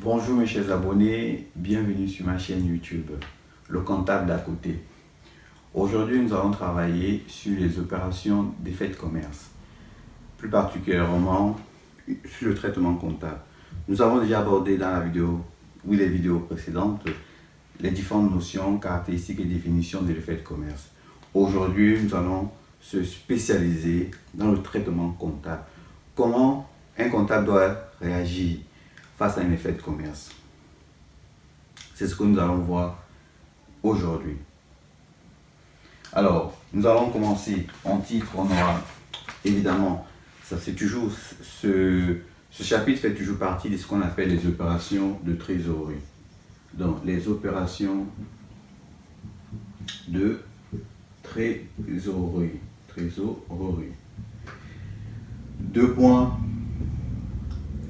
Bonjour mes chers abonnés, bienvenue sur ma chaîne YouTube, le comptable d'à côté. Aujourd'hui, nous allons travailler sur les opérations d'effet de commerce, plus particulièrement sur le traitement comptable. Nous avons déjà abordé dans la vidéo ou les vidéos précédentes les différentes notions, caractéristiques et définitions de l'effet de commerce. Aujourd'hui, nous allons se spécialiser dans le traitement comptable. Comment un comptable doit réagir face à un effet de commerce. C'est ce que nous allons voir aujourd'hui. Alors, nous allons commencer en titre. On aura évidemment, ça c'est toujours ce chapitre fait toujours partie de ce qu'on appelle les opérations de trésorerie. Donc, les opérations de trésorerie. Deux points.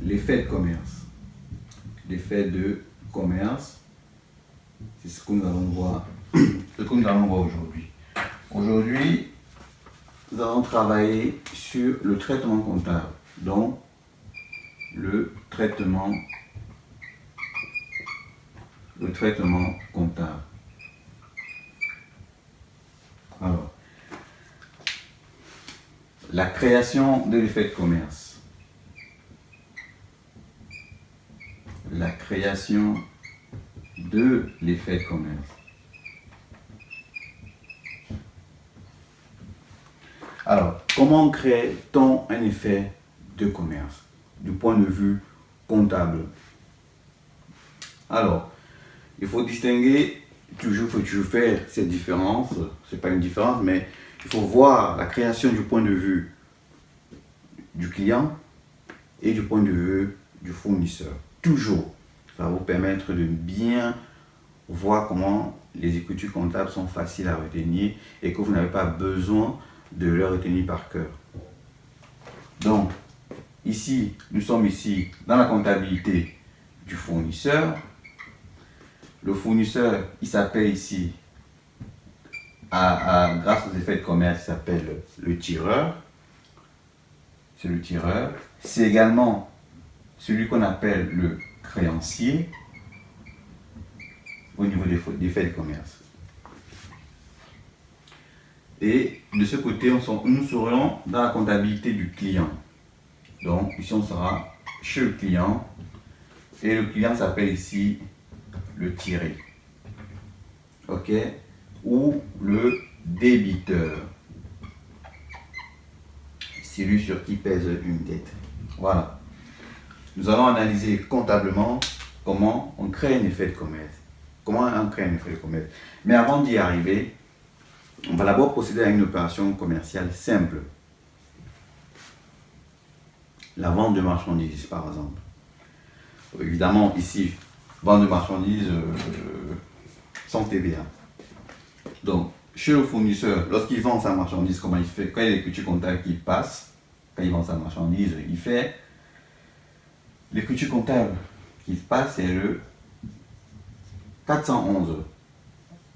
L'effet de commerce. L'effet de commerce, c'est ce que nous allons voir, aujourd'hui. Aujourd'hui, nous allons travailler sur le traitement comptable. Donc, le traitement comptable. Alors, la création de l'effet de commerce. La création de l'effet de commerce. Alors, comment crée-t-on un effet de commerce du point de vue comptable? Alors, il faut distinguer, il faut toujours faire cette différence, ce n'est pas une différence, mais il faut voir la création du point de vue du client et du point de vue du fournisseur. Toujours, ça va vous permettre de bien voir comment les écritures comptables sont faciles à retenir et que vous n'avez pas besoin de les retenir par cœur. Donc, ici, nous sommes ici dans la comptabilité du fournisseur. Le fournisseur, il s'appelle ici, grâce aux effets de commerce, il s'appelle le tireur. C'est le tireur. C'est également celui qu'on appelle le créancier au niveau des faits de commerce. Et de ce côté, nous serons dans la comptabilité du client. Donc ici, on sera chez le client et le client s'appelle ici le tiré. OK? Ou le débiteur. C'est lui sur qui pèse une dette. Voilà. Nous allons analyser comptablement comment on crée un effet de commerce. Comment on crée un effet de commerce. Mais avant d'y arriver, on va d'abord procéder à une opération commerciale simple. La vente de marchandises, par exemple. Évidemment, ici, vente de marchandises sans TVA. Donc, chez le fournisseur, lorsqu'il vend sa marchandise, comment il fait? Quand il y a l'écriture comptable qui passe, quand il vend sa marchandise, il fait l'écriture comptable qui passe, c'est le 411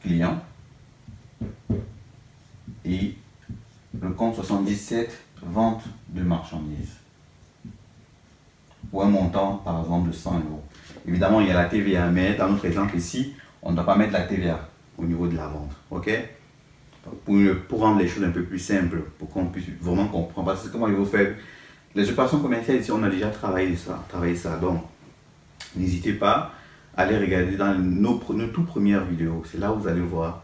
clients et le compte 77 vente de marchandises pour un montant par exemple de 100 €. Évidemment, il y a la TVA à mettre. Dans notre exemple ici, on ne doit pas mettre la TVA au niveau de la vente. Ok? Pour rendre les choses un peu plus simples, pour qu'on puisse vraiment comprendre. Parce que comment il faut faire les opérations commerciales ici, on a déjà travaillé ça. Donc, n'hésitez pas à aller regarder dans nos toutes premières vidéos. C'est là où vous allez voir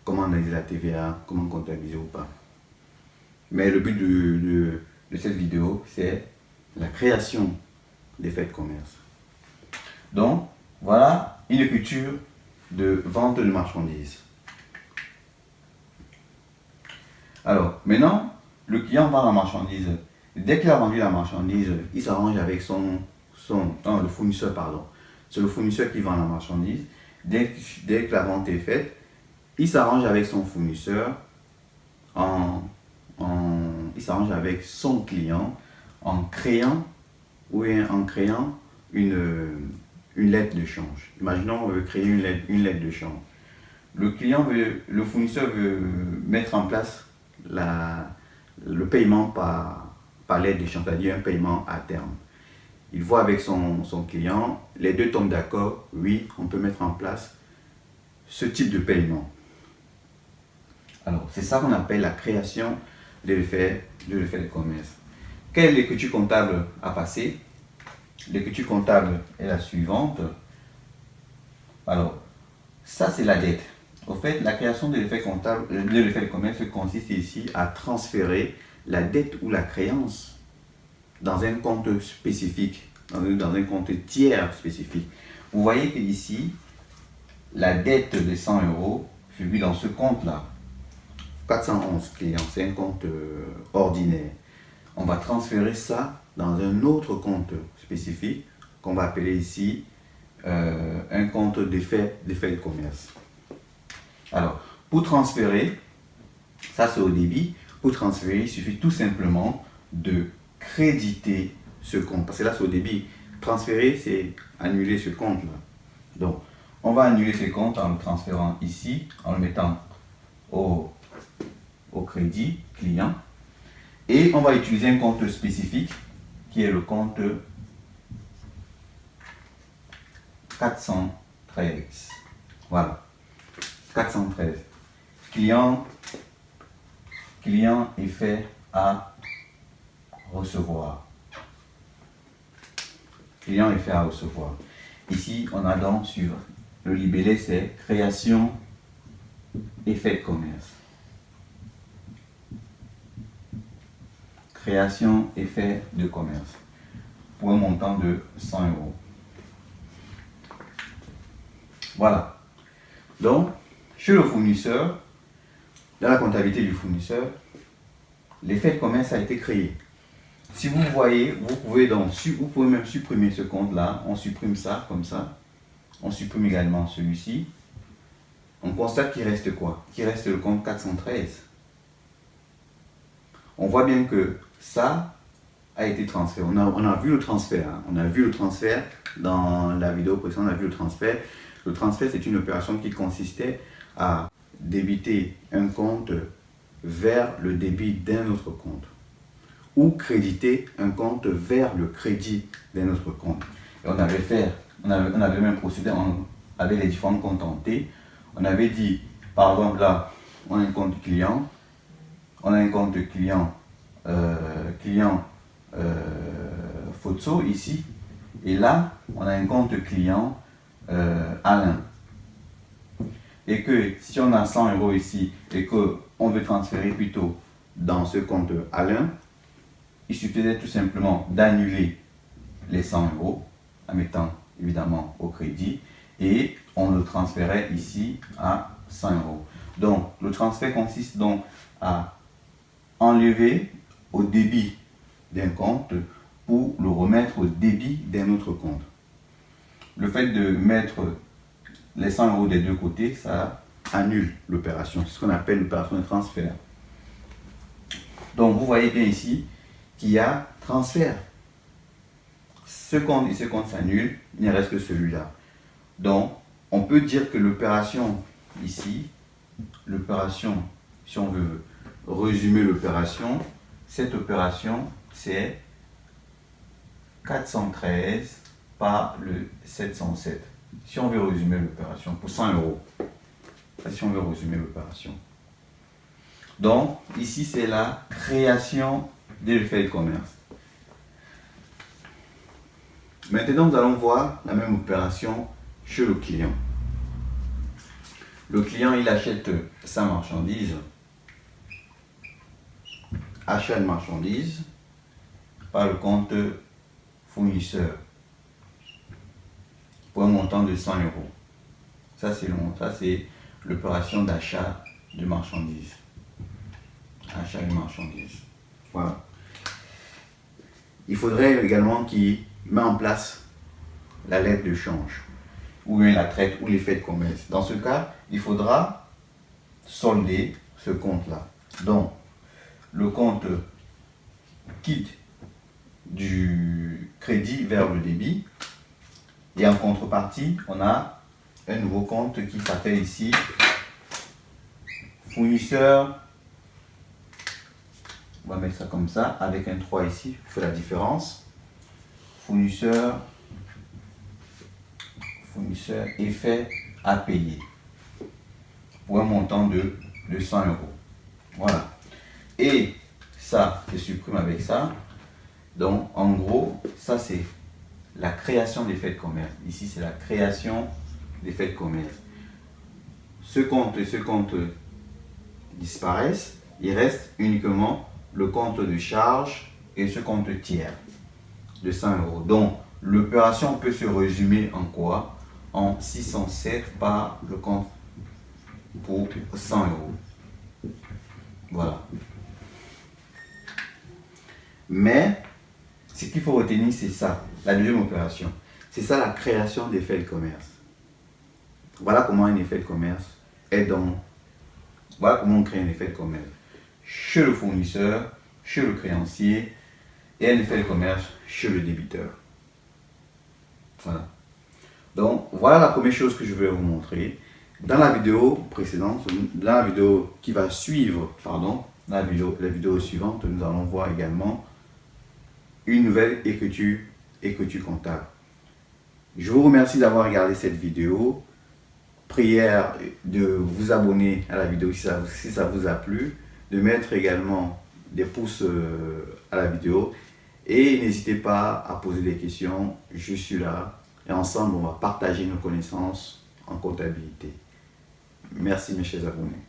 comment analyser la TVA, comment comptabiliser ou pas. Mais le but de cette vidéo, c'est la création d'effets de commerce. Donc, voilà une écriture de vente de marchandises. Alors, maintenant, le client vend la marchandise. Dès qu'il a vendu la marchandise, il s'arrange avec le fournisseur, pardon. C'est le fournisseur qui vend la marchandise. Dès que la vente est faite, il s'arrange avec son fournisseur, il s'arrange avec son client en créant une lettre de change. Imaginons on veut créer une lettre de change. Le fournisseur veut mettre en place le paiement par lettre de change, c'est-à-dire un paiement à terme. il voit avec son client, les deux tombent d'accord, oui, on peut mettre en place ce type de paiement. Alors, c'est ça qu'on appelle la création de l'effet de commerce. Quelle est l'écriture comptable à passer? L'écriture comptable est la suivante. Alors, ça c'est la dette. Au fait, la création de l'effet comptable, de l'effet de commerce consiste ici à transférer la dette ou la créance dans un compte spécifique, dans un compte tiers spécifique. Vous voyez que ici, la dette de 100 euros figure dans ce compte-là. 411 clients, c'est un compte ordinaire. On va transférer ça dans un autre compte spécifique qu'on va appeler ici un compte d'effet de commerce. Alors, pour transférer, ça c'est au débit, pour transférer, il suffit tout simplement de créditer ce compte. Parce que là c'est au débit. Transférer, c'est annuler ce compte-là. Donc, on va annuler ce compte en le transférant ici, en le mettant au crédit client. Et on va utiliser un compte spécifique qui est le compte 413. Voilà. 413. Client effet à recevoir. Client effet à recevoir. Ici, on a donc sur le libellé, c'est création effet de commerce. Création effet de commerce. Pour un montant de 100 euros. Voilà. Donc, chez le fournisseur, dans la comptabilité du fournisseur, l'effet de commerce a été créé. Si vous voyez, vous pouvez même supprimer ce compte-là. On supprime ça, comme ça. On supprime également celui-ci. On constate qu'il reste quoi? Qu'il reste le compte 413. On voit bien que ça a été transféré. On a vu le transfert. Hein. On a vu le transfert dans la vidéo précédente. On a vu le transfert. Le transfert, c'est une opération qui consistait à débiter un compte vers le débit d'un autre compte ou créditer un compte vers le crédit d'un autre compte. Et on avait même procédé avec les différents comptes en T. On avait dit, par exemple là, on a un compte client, Fotso ici, et là, on a un compte client Alain. Et que si on a 100 euros ici et qu'on veut transférer plutôt dans ce compte Alain, il suffisait tout simplement d'annuler les 100 euros en mettant évidemment au crédit et on le transférait ici à 100 euros. Donc le transfert consiste donc à enlever au débit d'un compte pour le remettre au débit d'un autre compte. Le fait de mettre les 100 euros des deux côtés, ça annule l'opération. C'est ce qu'on appelle l'opération de transfert. Donc vous voyez bien ici qu'il y a transfert. Ce compte et ce compte s'annulent, il ne reste que celui-là. Donc on peut dire que l'opération ici, l'opération, si on veut résumer l'opération, cette opération c'est 413 par le 707. Si on veut résumer l'opération pour 100 euros, si on veut résumer l'opération. Donc, ici, c'est la création de l'effet de commerce. Maintenant, nous allons voir la même opération chez le client. Le client, il achète sa marchandise, achat de marchandise par le compte fournisseur pour un montant de 100 euros. Ça, c'est l'opération d'achat de marchandises. Achat de marchandises. Voilà. Il faudrait également qu'il mette en place la lettre de change, ou bien la traite, ou l'effet de commerce. Dans ce cas, il faudra solder ce compte-là. Donc, le compte quitte du crédit vers le débit. Et en contrepartie, on a un nouveau compte qui s'appelle ici fournisseur. On va mettre ça comme ça, avec un 3 ici, je fais la différence. fournisseur effet à payer pour un montant de 100 €. Voilà. Et ça, je supprime avec ça. Donc, en gros, ça, c'est la création des faits de commerce. Ici, c'est la création des faits de commerce. Ce compte et ce compte disparaissent. Il reste uniquement le compte de charge et ce compte tiers de 100 €. Donc, l'opération peut se résumer en quoi? En 607 par le compte pour 100 €. Voilà. Mais, ce qu'il faut retenir, c'est ça, la deuxième opération. C'est ça la création d'effets de commerce. Voilà comment un effet de commerce est dans... Voilà comment on crée un effet de commerce. Chez le fournisseur, chez le créancier, et un effet de commerce chez le débiteur. Voilà. Donc, voilà la première chose que je vais vous montrer. Dans la vidéo précédente, dans la vidéo qui va suivre, pardon, la vidéo suivante, nous allons voir également une nouvelle écriture comptable. Je vous remercie d'avoir regardé cette vidéo. Prière de vous abonner à la vidéo si ça vous a plu, de mettre également des pouces à la vidéo et n'hésitez pas à poser des questions, je suis là et ensemble on va partager nos connaissances en comptabilité. Merci mes chers abonnés.